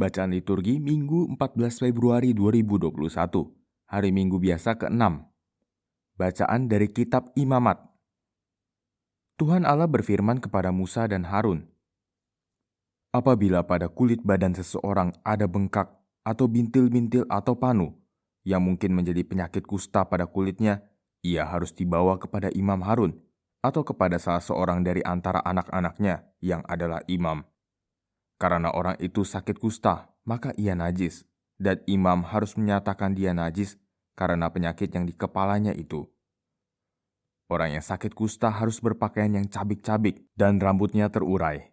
Bacaan liturgi Minggu 14 Februari 2021, hari Minggu biasa ke-6. Bacaan dari Kitab Imamat. Tuhan Allah berfirman kepada Musa dan Harun, "Apabila pada kulit badan seseorang ada bengkak atau bintil-bintil atau panu, yang mungkin menjadi penyakit kusta pada kulitnya, ia harus dibawa kepada Imam Harun atau kepada salah seorang dari antara anak-anaknya yang adalah imam. Karena orang itu sakit kusta, maka ia najis, dan imam harus menyatakan dia najis karena penyakit yang di kepalanya itu. Orang yang sakit kusta harus berpakaian yang cabik-cabik dan rambutnya terurai.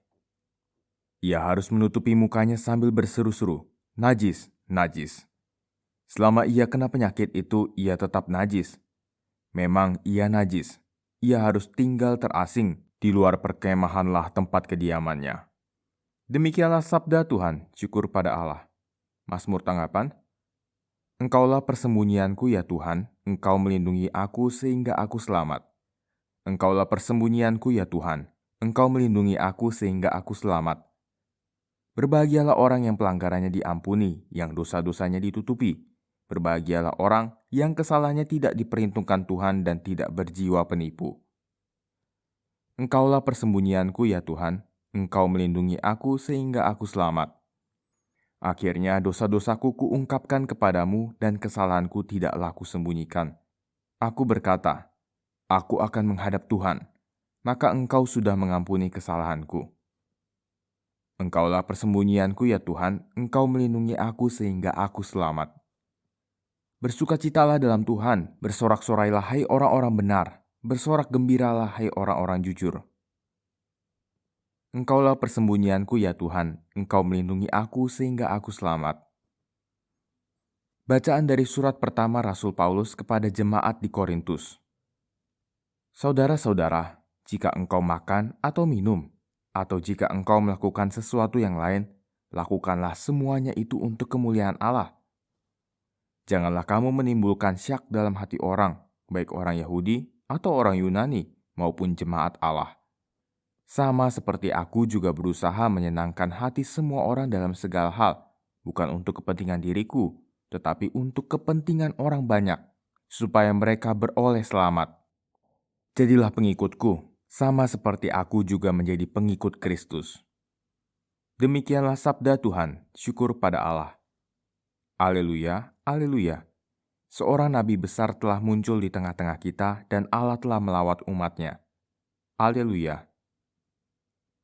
Ia harus menutupi mukanya sambil berseru-seru, 'Najis, najis.' Selama ia kena penyakit itu, ia tetap najis. Memang ia najis. Ia harus tinggal terasing di luar perkemahanlah tempat kediamannya." Demikianlah sabda Tuhan, syukur pada Allah. Mazmur tanggapan, "Engkaulah persembunyianku ya Tuhan, Engkau melindungi aku sehingga aku selamat. Engkaulah persembunyianku ya Tuhan, Engkau melindungi aku sehingga aku selamat. Berbahagialah orang yang pelanggarannya diampuni, yang dosa-dosanya ditutupi. Berbahagialah orang yang kesalahannya tidak diperhitungkan Tuhan dan tidak berjiwa penipu. Engkaulah persembunyianku ya Tuhan, Engkau melindungi aku sehingga aku selamat. Akhirnya dosa-dosaku kuungkapkan kepadamu dan kesalahanku tidaklah kusembunyikan. Aku berkata, aku akan menghadap Tuhan, maka Engkau sudah mengampuni kesalahanku. Engkaulah persembunyianku ya Tuhan, Engkau melindungi aku sehingga aku selamat. Bersukacitalah dalam Tuhan, bersorak-sorailah hai orang-orang benar, bersorak gembiralah hai orang-orang jujur. Engkaulah persembunyianku ya Tuhan, Engkau melindungi aku sehingga aku selamat." Bacaan dari surat pertama Rasul Paulus kepada jemaat di Korintus. Saudara-saudara, jika engkau makan atau minum, atau jika engkau melakukan sesuatu yang lain, lakukanlah semuanya itu untuk kemuliaan Allah. Janganlah kamu menimbulkan syak dalam hati orang, baik orang Yahudi atau orang Yunani, maupun jemaat Allah. Sama seperti aku juga berusaha menyenangkan hati semua orang dalam segala hal, bukan untuk kepentingan diriku, tetapi untuk kepentingan orang banyak, supaya mereka beroleh selamat. Jadilah pengikutku, sama seperti aku juga menjadi pengikut Kristus. Demikianlah sabda Tuhan, syukur pada Allah. Haleluya, haleluya. Seorang nabi besar telah muncul di tengah-tengah kita dan Allah telah melawat umatnya. Haleluya.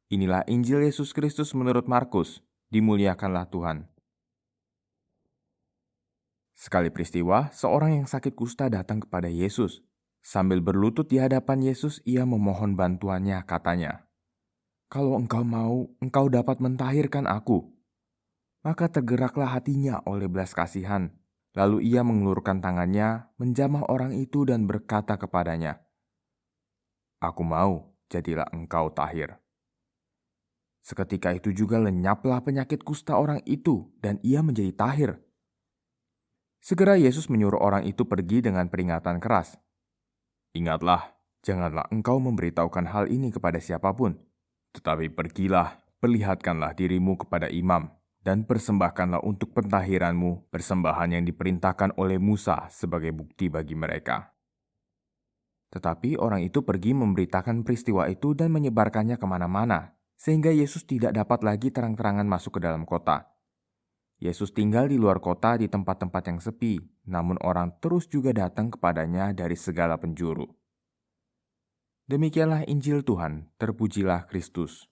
Inilah Injil Yesus Kristus menurut Markus, dimuliakanlah Tuhan. Sekali peristiwa, seorang yang sakit kusta datang kepada Yesus. Sambil berlutut di hadapan Yesus, ia memohon bantuannya, katanya, "Kalau engkau mau, engkau dapat mentahirkan aku." Maka tergeraklah hatinya oleh belas kasihan. Lalu ia mengulurkan tangannya, menjamah orang itu dan berkata kepadanya, "Aku mau, jadilah engkau tahir." Seketika itu juga lenyaplah penyakit kusta orang itu dan ia menjadi tahir. Segera Yesus menyuruh orang itu pergi dengan peringatan keras. "Ingatlah, janganlah engkau memberitahukan hal ini kepada siapapun. Tetapi pergilah, perlihatkanlah dirimu kepada imam, dan persembahkanlah untuk pentahiranmu persembahan yang diperintahkan oleh Musa sebagai bukti bagi mereka." Tetapi orang itu pergi memberitakan peristiwa itu dan menyebarkannya kemana-mana, sehingga Yesus tidak dapat lagi terang-terangan masuk ke dalam kota. Yesus tinggal di luar kota di tempat-tempat yang sepi, namun orang terus juga datang kepadanya dari segala penjuru. Demikianlah Injil Tuhan, terpujilah Kristus.